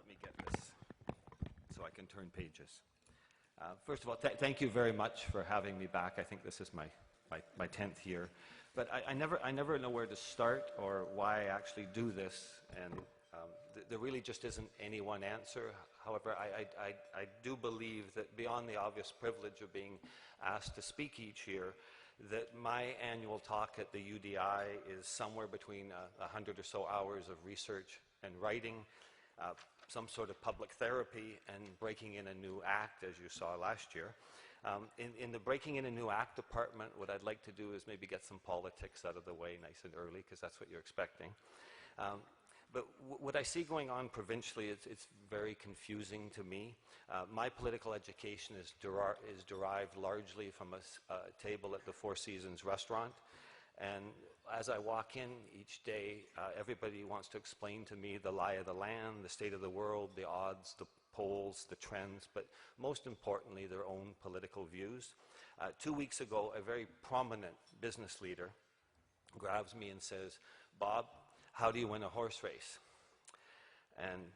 Let me get this so I can turn pages. First of all, thank you very much for having me back. I think this is my 10th year. But I never know where to start or why I actually do this, and there really just isn't any one answer. However, I do believe that beyond the obvious privilege of being asked to speak each year, that my annual talk at the UDI is somewhere between 100 or so hours of research and writing, some sort of public therapy, and breaking in a new act, as you saw last year. In the breaking in a new act department, what I'd like to do is maybe get some politics out of the way nice and early, because that's what you're expecting. But what I see going on provincially, it's very confusing to me. My political education is derived largely from a table at the Four Seasons restaurant. And as I walk in each day, everybody wants to explain to me the lie of the land, the state of the world, the odds, the polls, the trends, but most importantly, their own political views. 2 weeks ago, a very prominent business leader grabs me and says, "Bob, how do you win a horse race?" And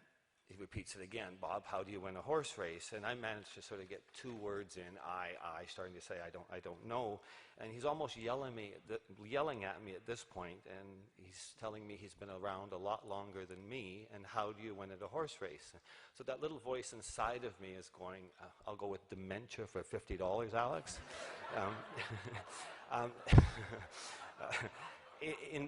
he repeats it again, "Bob, how do you win a horse race?" And I managed to sort of get 2 words in, I, starting to say, I don't know. And he's almost yelling at me at this point, and he's telling me he's been around a lot longer than me, and how do you win at a horse race? So that little voice inside of me is going, I'll go with dementia for $50, Alex.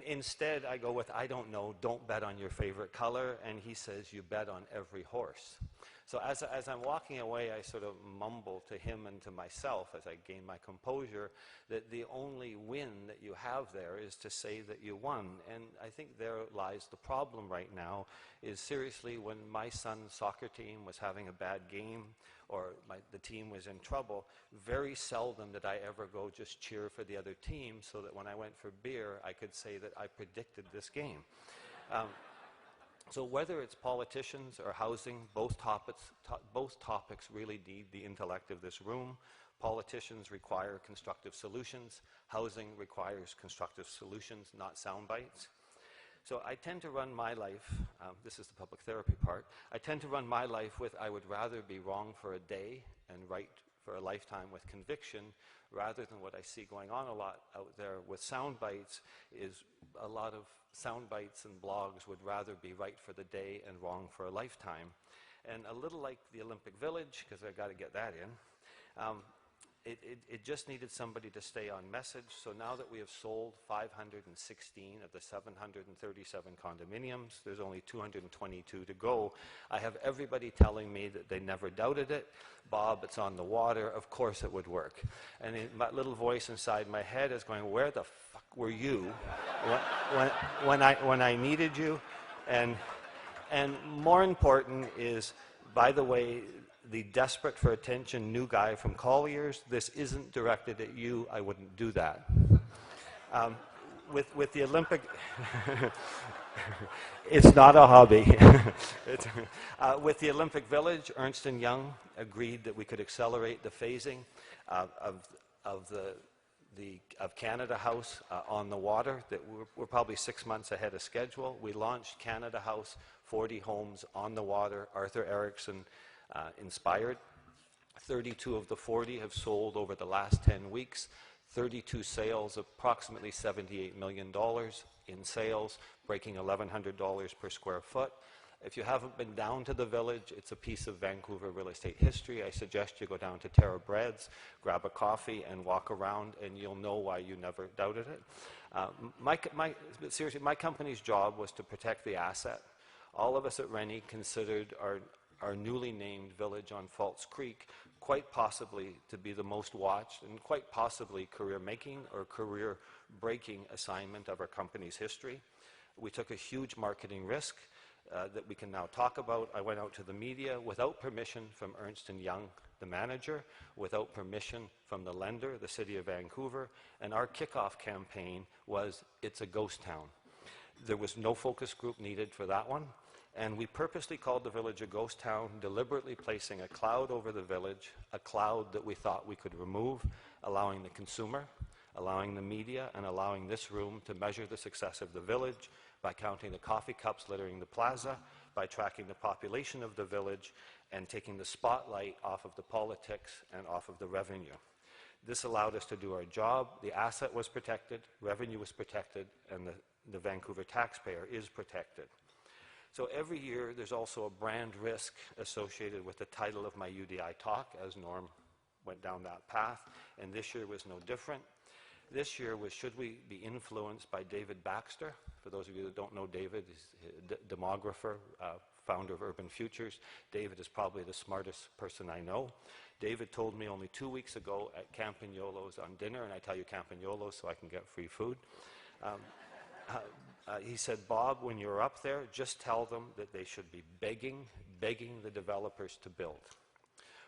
Instead, I go with, I don't know, don't bet on your favorite color, and he says, you bet on every horse. So as I'm walking away, I sort of mumble to him and to myself as I gain my composure that the only win that you have there is to say that you won. And I think there lies the problem right now, is seriously when my son's soccer team was having a bad game or the team was in trouble, very seldom did I ever go just cheer for the other team so that when I went for beer, I could say that I predicted this game. So whether it's politicians or housing, both topics really need the intellect of this room. Politicians require constructive solutions. Housing requires constructive solutions, not sound bites. So I tend to run my life, this is the public therapy part, I tend to run my life with I would rather be wrong for a day and right for a lifetime with conviction, rather than what I see going on a lot out there with sound bites, is a lot of sound bites and blogs would rather be right for the day and wrong for a lifetime. And a little like the Olympic Village, because I've got to get that in, it just needed somebody to stay on message. So now that we have sold 516 of the 737 condominiums, there's only 222 to go. I have everybody telling me that they never doubted it. Bob, it's on the water. Of course it would work. And my little voice inside my head is going, where the fuck were you when I needed you? And more important is, by the way, the desperate for attention new guy from Colliers, this isn't directed at you. I wouldn't do that. With the Olympic, it's not a hobby. With the Olympic Village, Ernst & Young agreed that we could accelerate the phasing of Canada House on the water, that we're probably 6 months ahead of schedule. We launched Canada House, 40 homes on the water, Arthur Erickson inspired. 32 of the 40 have sold over the last 10 weeks. 32 sales, approximately $78 million in sales, breaking $1,100 per square foot. If you haven't been down to the Village, it's a piece of Vancouver real estate history. I suggest you go down to Terra Bread's, grab a coffee, and walk around, and you'll know why you never doubted it. Seriously, my company's job was to protect the asset. All of us at Rennie considered our newly named village on False Creek quite possibly to be the most watched and quite possibly career-making or career-breaking assignment of our company's history. We took a huge marketing risk that we can now talk about. I went out to the media without permission from Ernst & Young, the manager, without permission from the lender, the City of Vancouver, and our kickoff campaign was, it's a ghost town. There was no focus group needed for that one. And we purposely called the village a ghost town, deliberately placing a cloud over the village, a cloud that we thought we could remove, allowing the consumer, allowing the media and allowing this room to measure the success of the village by counting the coffee cups littering the plaza, by tracking the population of the village, and taking the spotlight off of the politics and off of the revenue. This allowed us to do our job. The asset was protected, revenue was protected, and the Vancouver taxpayer is protected. So every year there's also a brand risk associated with the title of my UDI talk, as Norm went down that path, and this year was no different. This year was, should we be influenced by David Baxter? For those of you that don't know David, he's a demographer, founder of Urban Futures. David is probably the smartest person I know. David told me only 2 weeks ago at Campagnolo's on dinner, and I tell you Campagnolo so I can get free food. He said, Bob, when you're up there, just tell them that they should be begging the developers to build.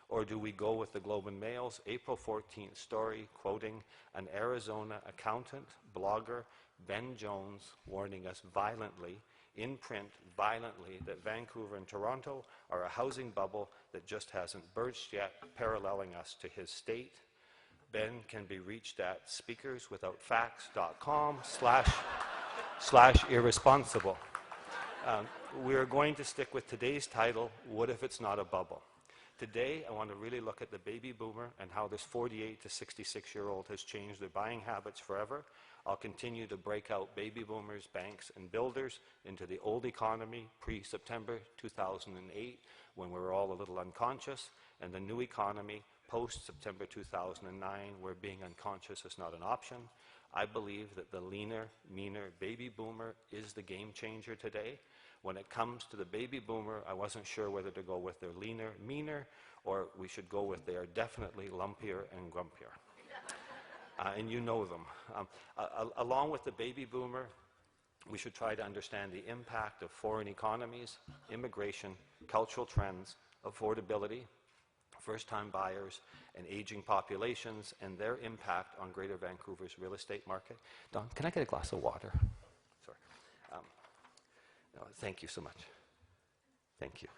Or do we go with the Globe and Mail's April 14th story quoting an Arizona accountant, blogger, Ben Jones, warning us violently, in print, violently, that Vancouver and Toronto are a housing bubble that just hasn't burst yet, paralleling us to his state? Ben can be reached at speakerswithoutfacts.com/irresponsible. We're going to stick with today's title, What If It's Not a Bubble? Today, I want to really look at the baby boomer and how this 48 to 66-year-old has changed their buying habits forever. I'll continue to break out baby boomers, banks, and builders into the old economy pre-September 2008, when we were all a little unconscious, and the new economy post-September 2009, where being unconscious is not an option. I believe that the leaner, meaner baby boomer is the game changer today. When it comes to the baby boomer, I wasn't sure whether to go with their leaner, meaner, or we should go with they are definitely lumpier and grumpier. And you know them. Along with the baby boomer, we should try to understand the impact of foreign economies, immigration, cultural trends, affordability, first-time buyers, and aging populations, and their impact on Greater Vancouver's real estate market. Don, can I get a glass of water? Sorry. No, thank you so much. Thank you.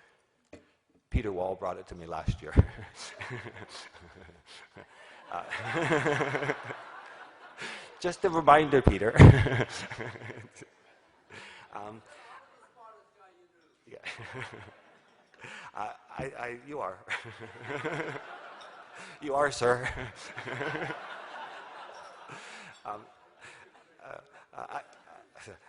Peter Wall brought it to me last year. Just a reminder, Peter. Yeah. You are. You are, sir.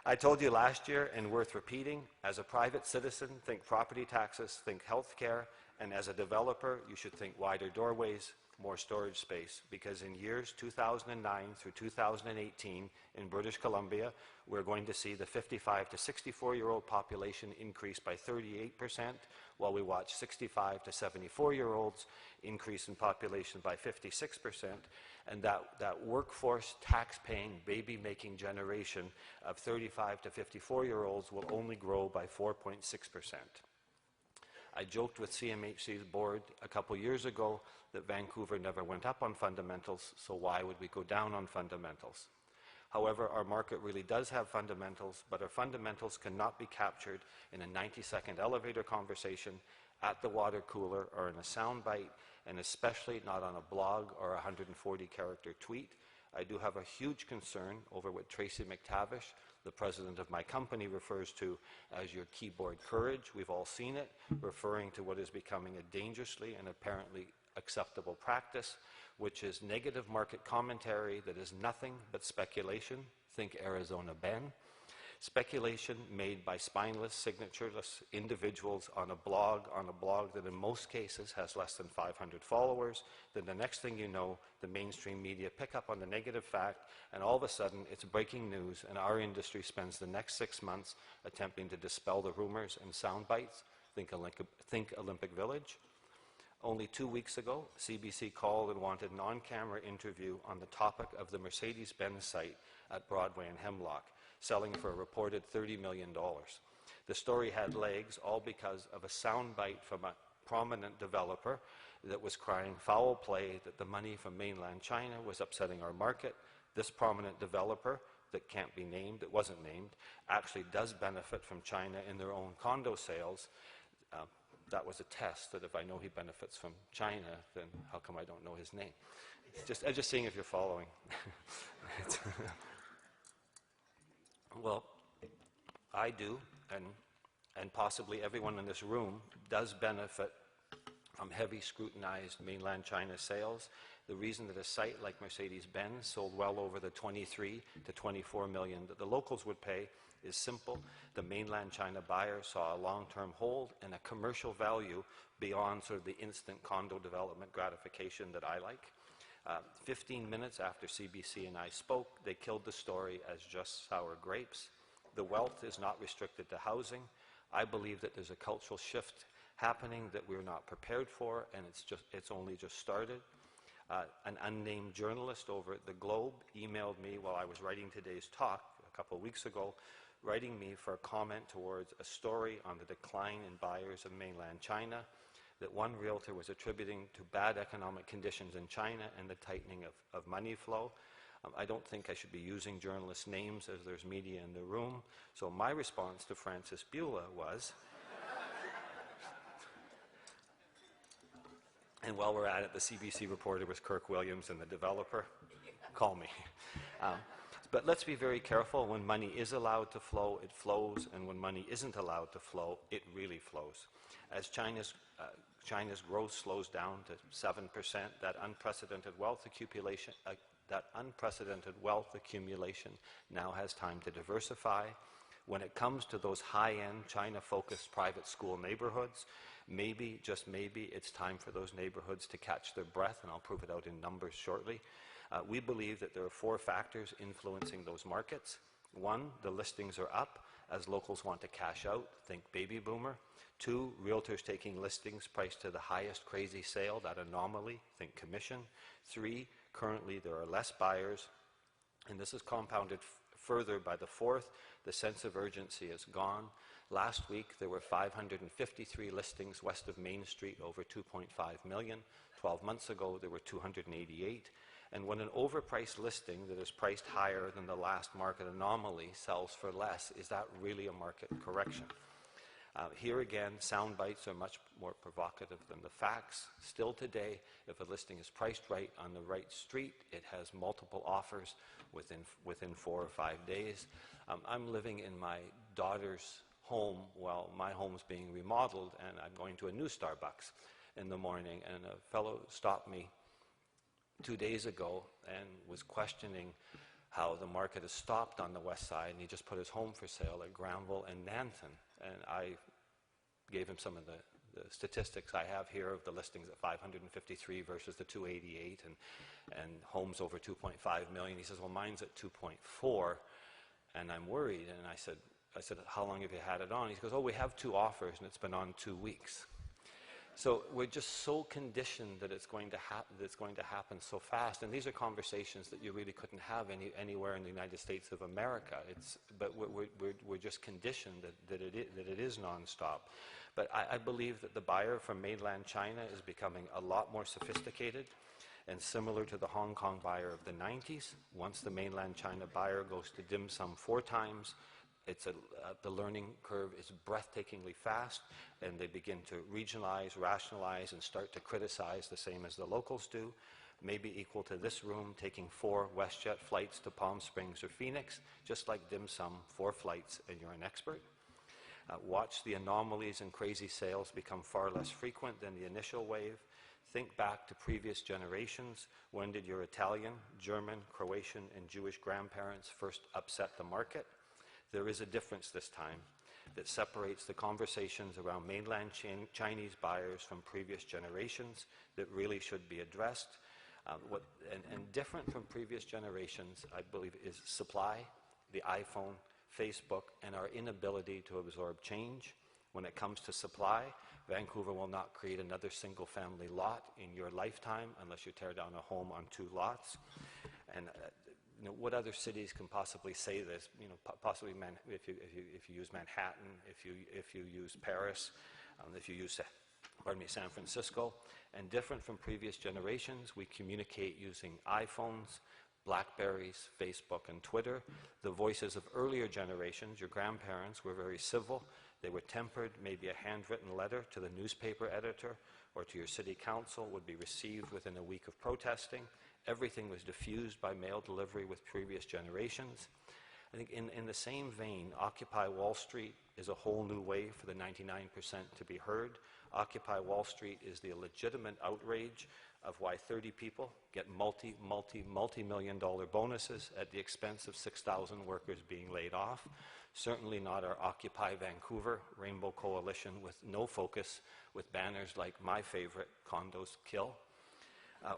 I told you last year, and worth repeating, as a private citizen, think property taxes, think health care, and as a developer, you should think wider doorways, more storage space, because in years 2009 through 2018 in British Columbia, we're going to see the 55 to 64-year-old population increase by 38%, while we watch 65 to 74-year-olds increase in population by 56%, and that workforce tax-paying, baby-making generation of 35 to 54-year-olds will only grow by 4.6%. I joked with CMHC's board a couple years ago that Vancouver never went up on fundamentals, so why would we go down on fundamentals? However, our market really does have fundamentals, but our fundamentals cannot be captured in a 90-second elevator conversation, at the water cooler, or in a soundbite, and especially not on a blog or a 140-character tweet. I do have a huge concern over what Tracy McTavish, the president of my company, refers to as your keyboard courage. We've all seen it, referring to what is becoming a dangerously and apparently acceptable practice, which is negative market commentary that is nothing but speculation. Think Arizona Ben. Speculation made by spineless, signatureless individuals on a blog that in most cases has less than 500 followers. Then the next thing you know, the mainstream media pick up on the negative fact, and all of a sudden it's breaking news, and our industry spends the next 6 months attempting to dispel the rumors and sound bites. Think Olympic Village. Only 2 weeks ago, CBC called and wanted an on-camera interview on the topic of the Mercedes-Benz site at Broadway and Hemlock, selling for a reported $30 million. The story had legs, all because of a soundbite from a prominent developer that was crying foul play that the money from mainland China was upsetting our market. This prominent developer that can't be named, that wasn't named, actually does benefit from China in their own condo sales. that was a test that if I know he benefits from China, then how come I don't know his name? I'm just seeing if you're following. Well, I do, and possibly everyone in this room does benefit from heavy scrutinized mainland China sales. The reason that a site like Mercedes-Benz sold well over the 23 to 24 million that the locals would pay is simple. The mainland China buyer saw a long-term hold and a commercial value beyond sort of the instant condo development gratification that I like. 15 minutes after CBC and I spoke, they killed the story as just sour grapes. The wealth is not restricted to housing. I believe that there's a cultural shift happening that we're not prepared for, and it's only just started. An unnamed journalist over at the Globe emailed me while I was writing today's talk a couple of weeks ago, writing me for a comment towards a story on the decline in buyers of mainland China that one realtor was attributing to bad economic conditions in China and the tightening of money flow. I don't think I should be using journalists' names as there's media in the room. So my response to Francis Beulah was, and while we're at it, the CBC reporter was Kirk Williams and the developer. Call me. But let's be very careful. When money is allowed to flow, it flows. And when money isn't allowed to flow, it really flows. As China's growth slows down to 7%, that unprecedented wealth accumulation now has time to diversify. When it comes to those high-end, China-focused private school neighborhoods, maybe, just maybe, it's time for those neighborhoods to catch their breath, and I'll prove it out in numbers shortly. We believe that there are 4 factors influencing those markets. 1, the listings are up as locals want to cash out, think baby boomer. 2, realtors taking listings priced to the highest crazy sale, that anomaly, think commission. 3, currently there are less buyers, and this is compounded further by the 4th, the sense of urgency is gone. Last week there were 553 listings west of Main Street over 2.5 million. 12 months ago there were 288. And when an overpriced listing that is priced higher than the last market anomaly sells for less, is that really a market correction? Here again, sound bites are much more provocative than the facts. Still today, if a listing is priced right on the right street, it has multiple offers within 4 or 5 days. I'm living in my daughter's home while my home's being remodeled, and I'm going to a new Starbucks in the morning, and a fellow stopped me 2 days ago and was questioning how the market has stopped on the west side, and he just put his home for sale at Granville and Nanton. And I gave him some of the statistics I have here of the listings at 553 versus the 288 and homes over 2.5 million. He says, well, mine's at 2.4, and I'm worried. And I said, how long have you had it on? He goes, oh, we have 2 offers, and it's been on 2 weeks. So we're just so conditioned that it's going to happen so fast. And these are conversations that you really couldn't have anywhere in the United States of America. But we're just conditioned that it is nonstop. But I believe that the buyer from mainland China is becoming a lot more sophisticated and similar to the Hong Kong buyer of the 90s. Once the mainland China buyer goes to dim sum 4 times, the learning curve is breathtakingly fast, and they begin to regionalize, rationalize, and start to criticize the same as the locals do. Maybe equal to this room taking 4 WestJet flights to Palm Springs or Phoenix, just like dim sum, 4 flights, and you're an expert. Watch the anomalies and crazy sales become far less frequent than the initial wave. Think back to previous generations. When did your Italian, German, Croatian, and Jewish grandparents first upset the market? There is a difference this time that separates the conversations around mainland Chinese buyers from previous generations that really should be addressed. And different from previous generations, I believe, is supply, the iPhone, Facebook, and our inability to absorb change. When it comes to supply, Vancouver will not create another single-family lot in your lifetime unless you tear down a home on 2 lots. And what other cities can possibly say this? Possibly if you use Manhattan, if you use Paris, if you use San Francisco. And different from previous generations, we communicate using iPhones, Blackberries, Facebook, and Twitter. The voices of earlier generations, your grandparents, were very civil. They were tempered. Maybe a handwritten letter to the newspaper editor or to your city council would be received within a week of protesting. Everything was diffused by mail delivery with previous generations. I think in the same vein, Occupy Wall Street is a whole new way for the 99% to be heard. Occupy Wall Street is the legitimate outrage of why 30 people get multi-million dollar bonuses at the expense of 6,000 workers being laid off. Certainly not our Occupy Vancouver Rainbow Coalition with no focus, with banners like my favorite, condos kill.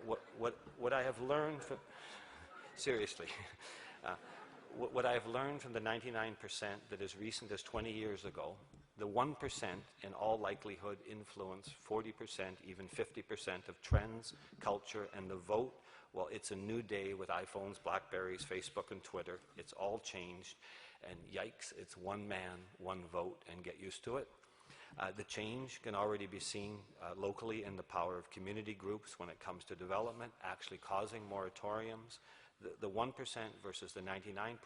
What I have learned from, seriously, what I have learned from the 99% that as recent as 20 years ago, the 1% in all likelihood influence 40%, even 50% of trends, culture, and the vote. Well, it's a new day with iPhones, Blackberries, Facebook, and Twitter. It's all changed, and yikes, it's one man, one vote, and get used to it. The change can already be seen locally in the power of community groups when it comes to development, actually causing moratoriums. The 1% versus the 99%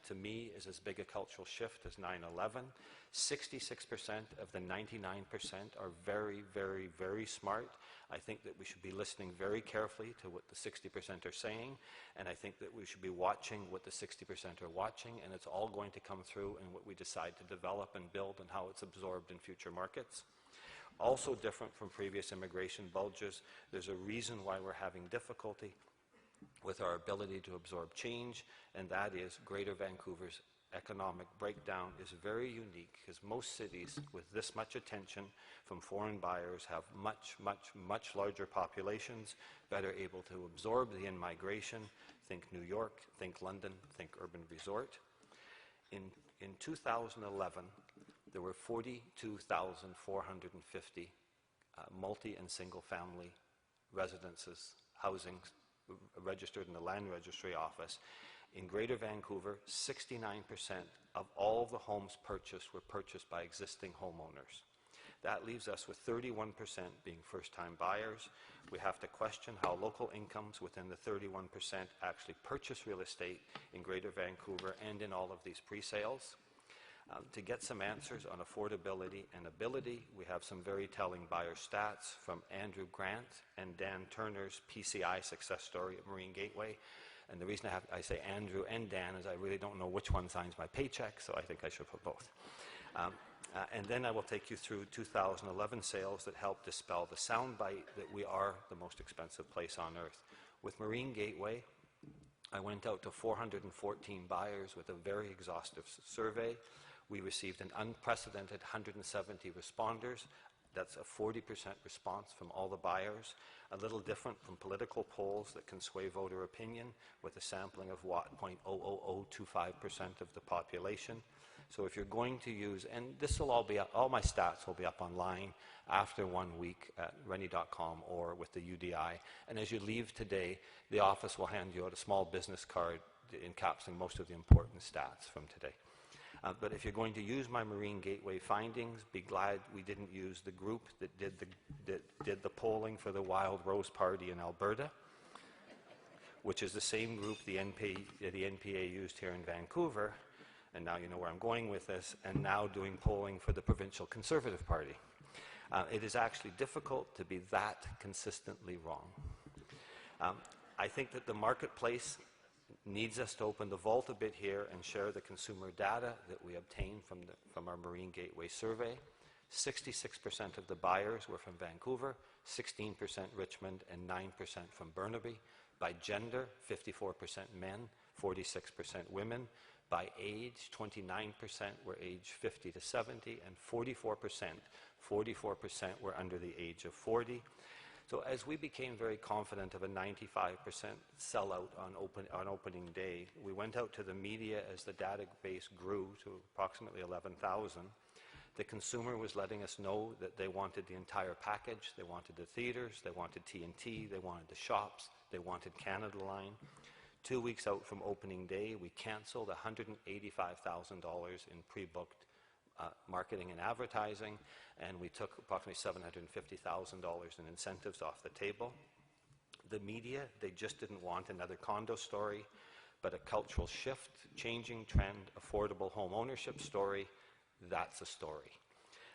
to me is as big a cultural shift as 9/11. 66% of the 99% are very, very, very smart. I think that we should be listening very carefully to what the 60% are saying, and I think that we should be watching what the 60% are watching, and it's all going to come through in what we decide to develop and build and how it's absorbed in future markets. Also different from previous immigration bulges, there's a reason why we're having difficulty with our ability to absorb change, and that is Greater Vancouver's economic breakdown is very unique because most cities with this much attention from foreign buyers have much larger populations, better able to absorb the in-migration. Think New York, think London, think urban resort. In 2011, there were 42,450 multi and single family residences, housing registered in the Land Registry Office. In Greater Vancouver, 69% of all the homes purchased were purchased by existing homeowners. That leaves us with 31% being first-time buyers. We have to question how local incomes within the 31% actually purchase real estate in Greater Vancouver and in all of these pre-sales. To get some answers on affordability and ability, we have some very telling buyer stats from Andrew Grant and Dan Turner's PCI success story at Marine Gateway. And the reason I say Andrew and Dan is I really don't know which one signs my paycheck, so I think I should put both. And then I will take you through 2011 sales that help dispel the soundbite that we are the most expensive place on earth. With Marine Gateway, I went out to 414 buyers with a very exhaustive survey. We received an unprecedented 170 responders. That's a 40% response from all the buyers, a little different from political polls that can sway voter opinion with a sampling of 0.00025% of the population. So if you're going to use, and this will all be up, all my stats will be up online after 1 week at rennie.com or with the UDI. And as you leave today, the office will hand you out a small business card encapsulating most of the important stats from today. But if you're going to use my Marine Gateway findings, be glad we didn't use the group that did the polling for the Wild Rose Party in Alberta, which is the same group the NPA used here in Vancouver, and now you know where I'm going with this, and now doing polling for the Provincial Conservative Party. It is actually difficult to be that consistently wrong. I think that the marketplace needs us to open the vault a bit here and share the consumer data that we obtained from our Marine Gateway survey. 66% of the buyers were from Vancouver, 16% Richmond, and 9% from Burnaby. By gender, 54% men, 46% women. By age, 29% were aged 50 to 70, and 44% were under the age of 40. So as we became very confident of a 95% sellout on opening day, we went out to the media as the database grew to approximately 11,000. The consumer was letting us know that they wanted the entire package. They wanted the theaters, they wanted T&T, they wanted the shops, they wanted Canada Line. 2 weeks out from opening day, we canceled $185,000 in pre-booked marketing and advertising, and we took approximately $750,000 in incentives off the table. The media, they just didn't want another condo story, but a cultural shift, changing trend, affordable home ownership story. That's a story.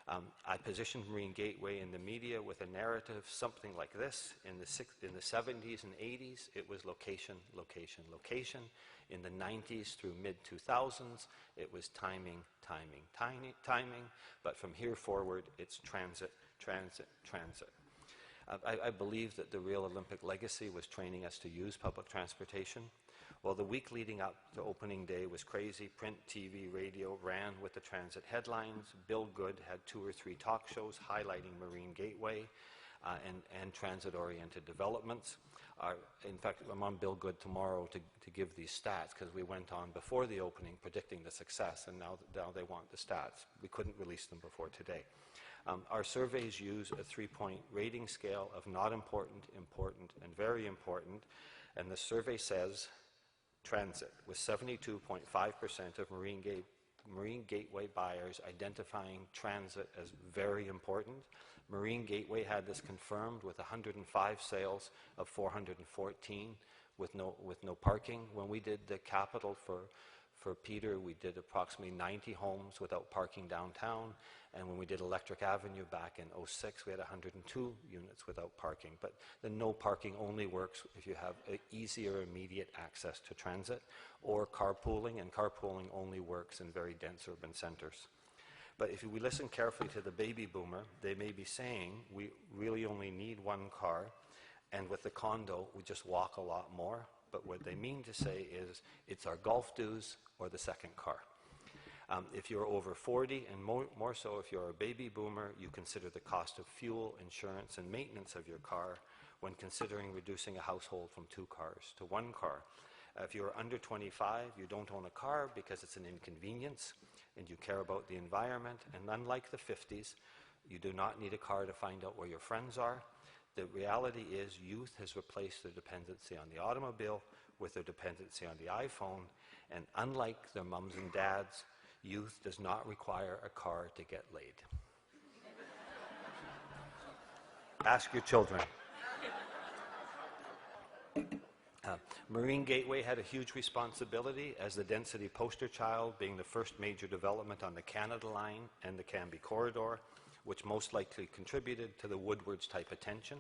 I positioned Marine Gateway in the media with a narrative something like this. In the 70s and 80s, it was location, location, location. In the 90s through mid-2000s, it was timing, timing, timing. But from here forward, it's transit, transit, transit. I believe that the real Olympic legacy was training us to use public transportation. Well, the week leading up to opening day was crazy. Print, TV, radio ran with the transit headlines. Bill Good had 2 or 3 talk shows highlighting Marine Gateway and transit-oriented developments. In fact, I'm on Bill Good tomorrow to give these stats, because we went on before the opening predicting the success, and now they want the stats. We couldn't release them before today. Our surveys use a 3-point rating scale of not important, important, and very important, and the survey says transit, with 72.5% of Marine Gateway buyers identifying transit as very important. Marine Gateway had this confirmed with 105 sales of 414 with no parking. When we did the capital for Peter, we did approximately 90 homes without parking downtown, and when we did Electric Avenue back in 06, we had 102 units without parking. But the no parking only works if you have easier immediate access to transit or carpooling, and carpooling only works in very dense urban centers. But if we listen carefully to the baby boomer, they may be saying we really only need 1 car, and with the condo, we just walk a lot more. But what they mean to say is it's our golf dues or the second car. If you're over 40, and more so if you're a baby boomer, you consider the cost of fuel, insurance, and maintenance of your car when considering reducing a household from 2 cars to 1 car. If you're under 25, you don't own a car because it's an inconvenience and you care about the environment. And unlike the 50s, you do not need a car to find out where your friends are. The reality is youth has replaced their dependency on the automobile with their dependency on the iPhone. And unlike their mums and dads, youth does not require a car to get laid. Ask your children. Marine Gateway had a huge responsibility as the density poster child, being the first major development on the Canada Line and the Cambie Corridor, which most likely contributed to the Woodwards type attention.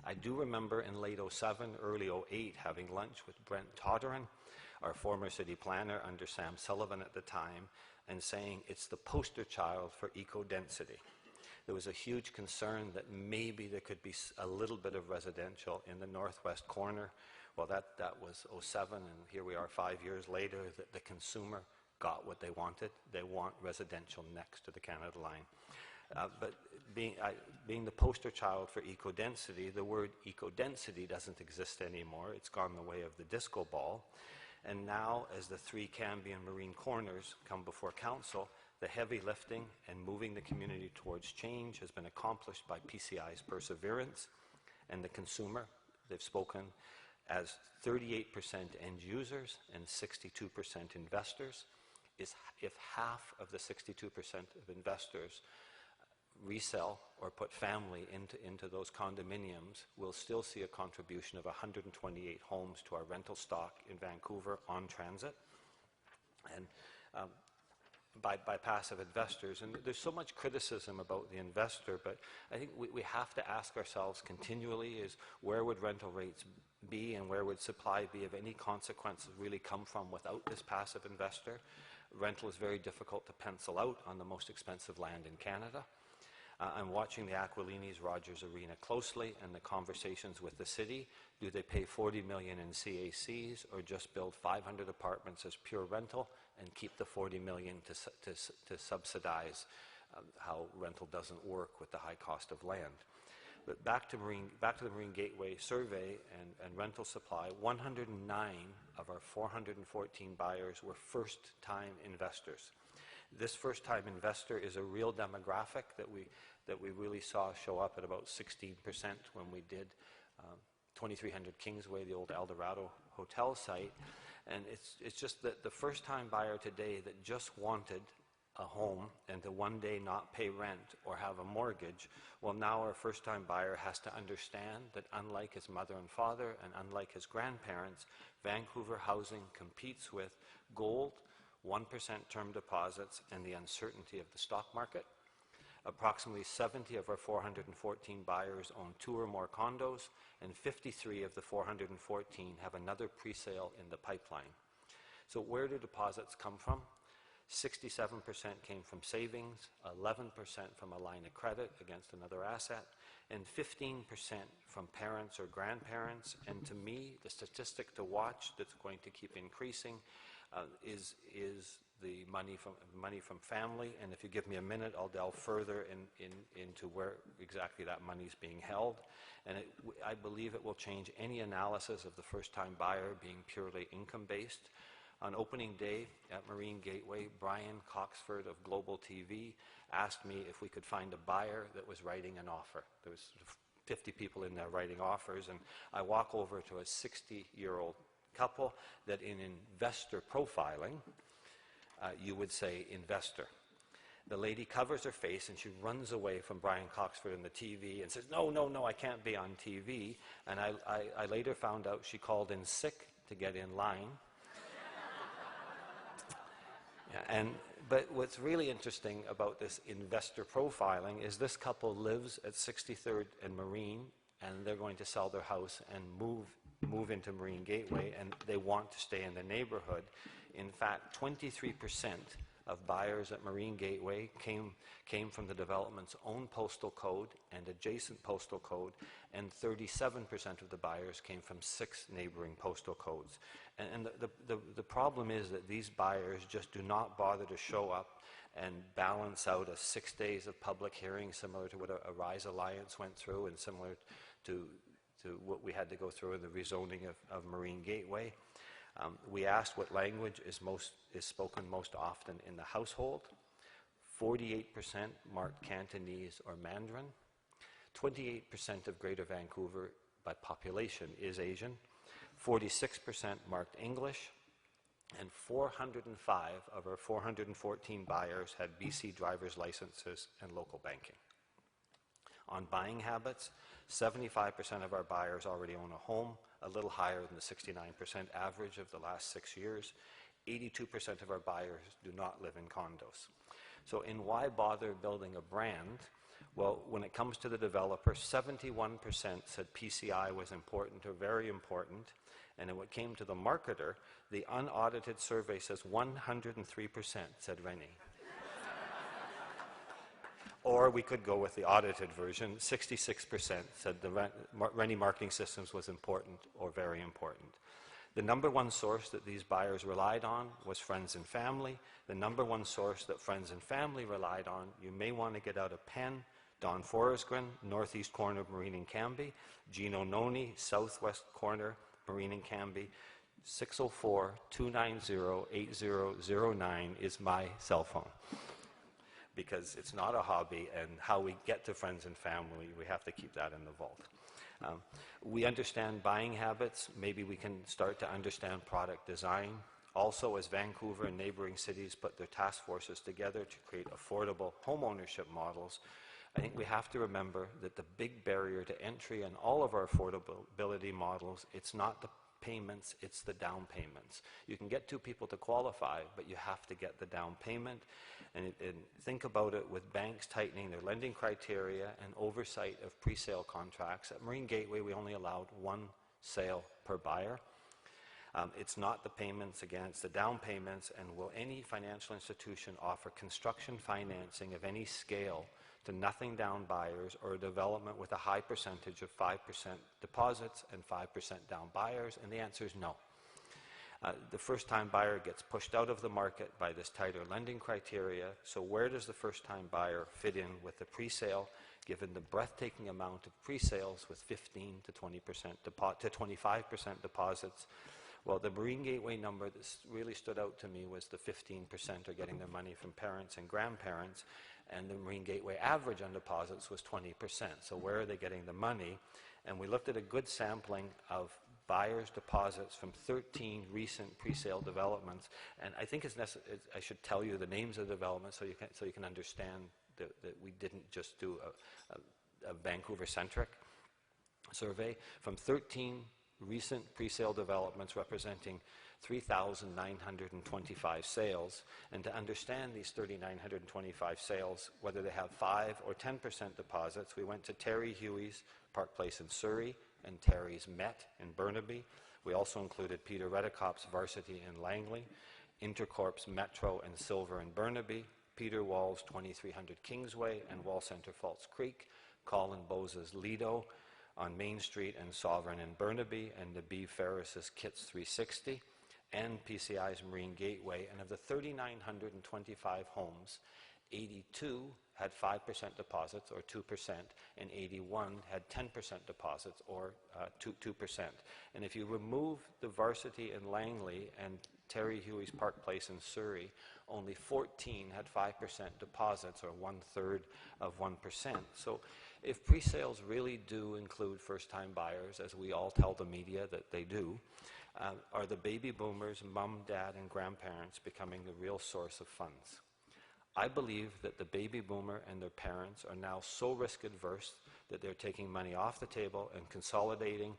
I do remember in late 07, early 08, having lunch with Brent Todderan, our former city planner under Sam Sullivan at the time, and saying it's the poster child for eco-density. There was a huge concern that maybe there could be a little bit of residential in the northwest corner. Well, that was 07, and here we are 5 years later, that the consumer got what they wanted. They want residential next to the Canada Line. But being the poster child for eco-density, the word eco-density doesn't exist anymore. It's gone the way of the disco ball. And now, as the 3 Cambie and Marine corners come before council, the heavy lifting and moving the community towards change has been accomplished by PCI's perseverance and the consumer. They've spoken as 38% end users and 62% investors. If half of the 62% of investors resell or put family into those condominiums, we'll still see a contribution of 128 homes to our rental stock in Vancouver on transit. And by passive investors. And there's so much criticism about the investor, but I think we have to ask ourselves continually is where would rental rates be and where would supply be if any consequences really come from without this passive investor? Rental is very difficult to pencil out on the most expensive land in Canada. I'm watching the Aquilinis Rogers Arena closely and the conversations with the city. Do they pay $40 million in CACs or just build 500 apartments as pure rental and keep the $40 million to subsidize how rental doesn't work with the high cost of land? But back to the Marine Gateway survey and rental supply, 109 of our 414 buyers were first-time investors. This first-time investor is a real demographic that we really saw show up at about 16% when we did 2300 Kingsway, the old Eldorado hotel site. And it's just that the first-time buyer today that just wanted a home and to one day not pay rent or have a mortgage, well, now our first-time buyer has to understand that unlike his mother and father and unlike his grandparents, Vancouver housing competes with gold, 1% term deposits, and the uncertainty of the stock market. Approximately 70 of our 414 buyers own 2 or more condos, and 53 of the 414 have another pre-sale in the pipeline. So where do deposits come from? 67% came from savings, 11% from a line of credit against another asset, and 15% from parents or grandparents. And to me, the statistic to watch that's going to keep increasing is the money from family. And if you give me a minute, I'll delve further into where exactly that money is being held. And I believe it will change any analysis of the first-time buyer being purely income-based. On opening day at Marine Gateway, Brian Coxford of Global TV asked me if we could find a buyer that was writing an offer. There was 50 people in there writing offers, and I walk over to a 60-year-old couple that in investor profiling, you would say investor. The lady covers her face and she runs away from Brian Coxford and the TV and says, no, no, no, I can't be on TV. And I later found out she called in sick to get in line. But what's really interesting about this investor profiling is this couple lives at 63rd and Marine, and they're going to sell their house and move into Marine Gateway, and they want to stay in the neighborhood. In fact, 23% of buyers at Marine Gateway came from the development's own postal code and adjacent postal code, and 37% of the buyers came from 6 neighboring postal codes. And the problem is that these buyers just do not bother to show up and balance out a 6 days of public hearing, similar to what a Rise Alliance went through and similar to what we had to go through in the rezoning of Marine Gateway. We asked what language is spoken most often in the household. 48% marked Cantonese or Mandarin. 28% of Greater Vancouver by population is Asian. 46% marked English. And 405 of our 414 buyers had BC driver's licenses and local banking. On buying habits, 75% of our buyers already own a home, a little higher than the 69% average of the last 6 years. 82% of our buyers do not live in condos. So in why bother building a brand? Well, when it comes to the developer, 71% said PCI was important or very important. And when it came to the marketer, the unaudited survey says 103% said Rennie. Or we could go with the audited version. 66% said the Rennie marketing systems was important or very important. The number one source that these buyers relied on was friends and family. The number one source that friends and family relied on, you may want to get out a pen, Don Forresgren, northeast corner of Marine and Cambie, Gino Noni, southwest corner, Marine and Cambie. 604-290-8009 is my cell phone, because it's not a hobby, and how we get to friends and family, we have to keep that in the vault. We understand buying habits. Maybe we can start to understand product design. Also, as Vancouver and neighboring cities put their task forces together to create affordable home ownership models, I think we have to remember that the big barrier to entry in all of our affordability models, it's not the payments, it's the down payments. You can get 2 people to qualify, but you have to get the down payment. And think about it, with banks tightening their lending criteria and oversight of pre-sale contracts. At Marine Gateway, we only allowed 1 sale per buyer. It's not the payments, again, it's the down payments. And will any financial institution offer construction financing of any scale to nothing down buyers, or a development with a high percentage of 5% deposits and 5% down buyers? And the answer is no. The first-time buyer gets pushed out of the market by this tighter lending criteria. So where does the first-time buyer fit in with the pre-sale, given the breathtaking amount of pre-sales with 15 to 20% to 25% deposits? Well, the Marine Gateway number that really stood out to me was the 15% are getting their money from parents and grandparents, and the Marine Gateway average on deposits was 20%. So where are they getting the money? And we looked at a good sampling of buyers' deposits from 13 recent pre-sale developments. And I think I should tell you the names of the developments so you can understand that we didn't just do a Vancouver-centric survey. From 13 recent pre-sale developments representing 3,925 sales. And to understand these 3,925 sales, whether they have 5 or 10% deposits, we went to Terry Huey's Park Place in Surrey and Terry's Met in Burnaby. We also included Peter Redekop's Varsity in Langley, Intercorp's Metro and Silver in Burnaby, Peter Wall's 2300 Kingsway and Wall Centre Falls Creek, Colin Bose's Lido on Main Street and Sovereign in Burnaby, and Nabeeb Ferris's Kits 360, and PCI's Marine Gateway. And of the 3,925 homes, 82 had 5% deposits, or 2%, and 81 had 10% deposits, or 2%. And if you remove the Varsity in Langley and Terry Huey's Park Place in Surrey, only 14 had 5% deposits, or 1/3 of 1%. So if pre-sales really do include first-time buyers, as we all tell the media that they do, are the baby boomers, mom, dad, and grandparents becoming the real source of funds? I believe that the baby boomer and their parents are now so risk-adverse that they're taking money off the table and consolidating,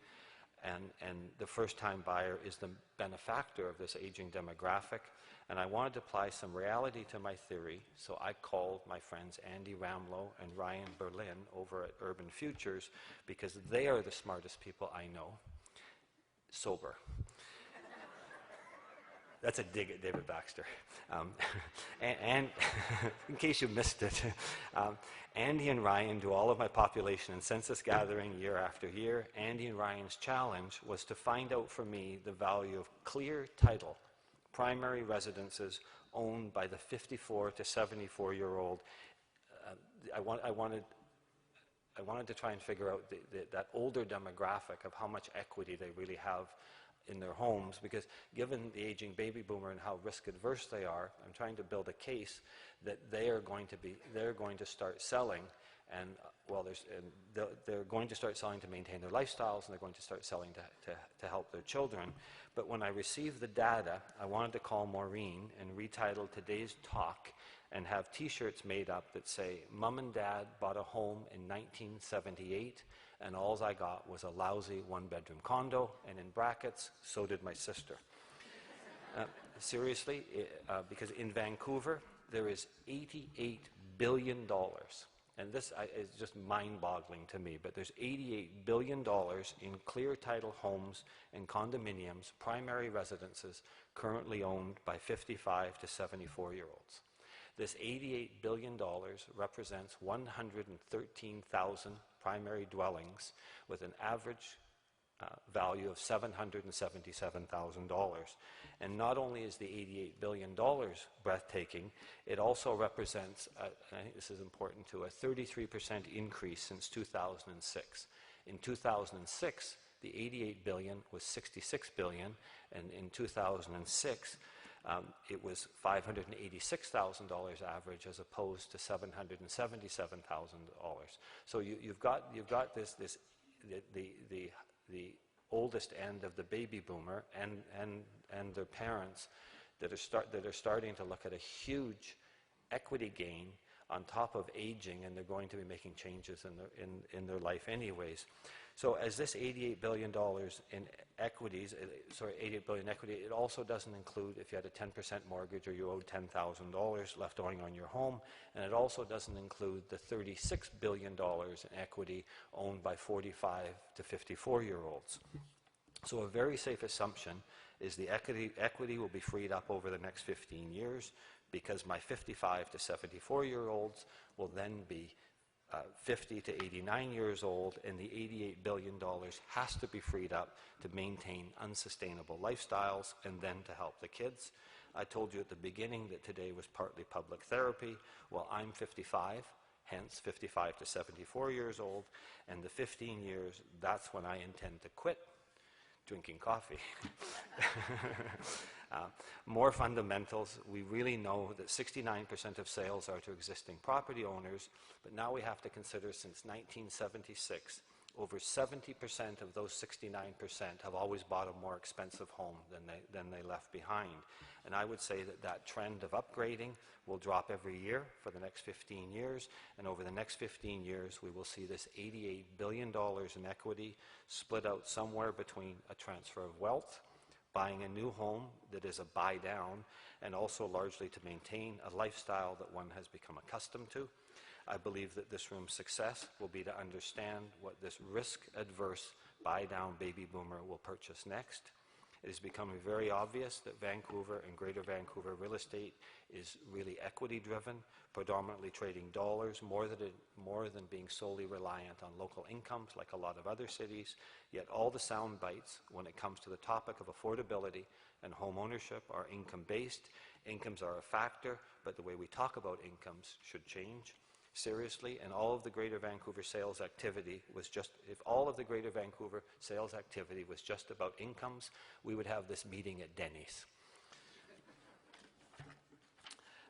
and the first-time buyer is the benefactor of this aging demographic. And I wanted to apply some reality to my theory, so I called my friends Andy Ramlow and Ryan Berlin over at Urban Futures, because they are the smartest people I know, sober. That's a dig at David Baxter. And in case you missed it, Andy and Ryan do all of my population and census gathering year after year. Andy and Ryan's challenge was to find out for me the value of clear title primary residences owned by the 54 to 74-year-old. I wanted to try and figure out that older demographic of how much equity they really have in their homes, because given the aging baby boomer and how risk adverse they are, I'm trying to build a case that they're going to start selling, and they're going to start selling to maintain their lifestyles, and they're going to start selling to help their children. But when I received the data, I wanted to call Maureen and retitle today's talk and have t-shirts made up that say, "Mom and Dad bought a home in 1978, and all I got was a lousy one-bedroom condo," and in brackets, "so did my sister." Seriously, because in Vancouver, there is $88 billion, and this is just mind-boggling to me, but there's $88 billion in clear title homes and condominiums, primary residences, currently owned by 55 to 74-year-olds. This $88 billion represents 113,000 primary dwellings with an average value of $777,000. And not only is the $88 billion breathtaking, it also represents, and I think this is important too, a 33% increase since 2006. In 2006, the $88 billion was $66 billion, and in 2006, it was $586,000 average as opposed to $777,000. So you've got the oldest end of the baby boomer and their parents that are starting to look at a huge equity gain on top of aging, and they're going to be making changes in their life anyways. So as this $88 billion in equities, $88 billion equity, it also doesn't include if you had a 10% mortgage or you owed $10,000 left owing on your home, and it also doesn't include the $36 billion in equity owned by 45 to 54-year-olds. So a very safe assumption is the equity will be freed up over the next 15 years, because my 55 to 74-year-olds will then be 50 to 89 years old, and the $88 billion has to be freed up to maintain unsustainable lifestyles and then to help the kids. I told you at the beginning that today was partly public therapy. Well, I'm 55, hence 55 to 74 years old, and the 15 years, that's when I intend to quit drinking coffee. More fundamentals, we really know that 69% of sales are to existing property owners, but now we have to consider since 1976, over 70% of those 69% have always bought a more expensive home than they left behind. And I would say that that trend of upgrading will drop every year for the next 15 years. And over the next 15 years, we will see this $88 billion in equity split out somewhere between a transfer of wealth, buying a new home that is a buy down, and also largely to maintain a lifestyle that one has become accustomed to. I believe that this room's success will be to understand what this risk-adverse buy-down baby boomer will purchase next. It is becoming very obvious that Vancouver and Greater Vancouver real estate is really equity-driven, predominantly trading dollars, more than being solely reliant on local incomes like a lot of other cities. Yet all the sound bites when it comes to the topic of affordability and home ownership are income-based. Incomes are a factor, but the way we talk about incomes should change seriously, and all of the Greater Vancouver sales activity was just, if all of the Greater Vancouver sales activity was just about incomes, we would have this meeting at Denny's.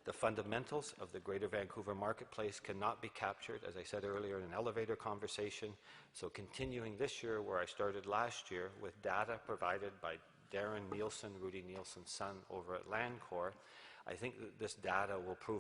The fundamentals of the Greater Vancouver marketplace cannot be captured, as I said earlier, in an elevator conversation. So continuing this year where I started last year with data provided by Darren Nielsen, Rudy Nielsen's son over at Landcor, I think that this data will prove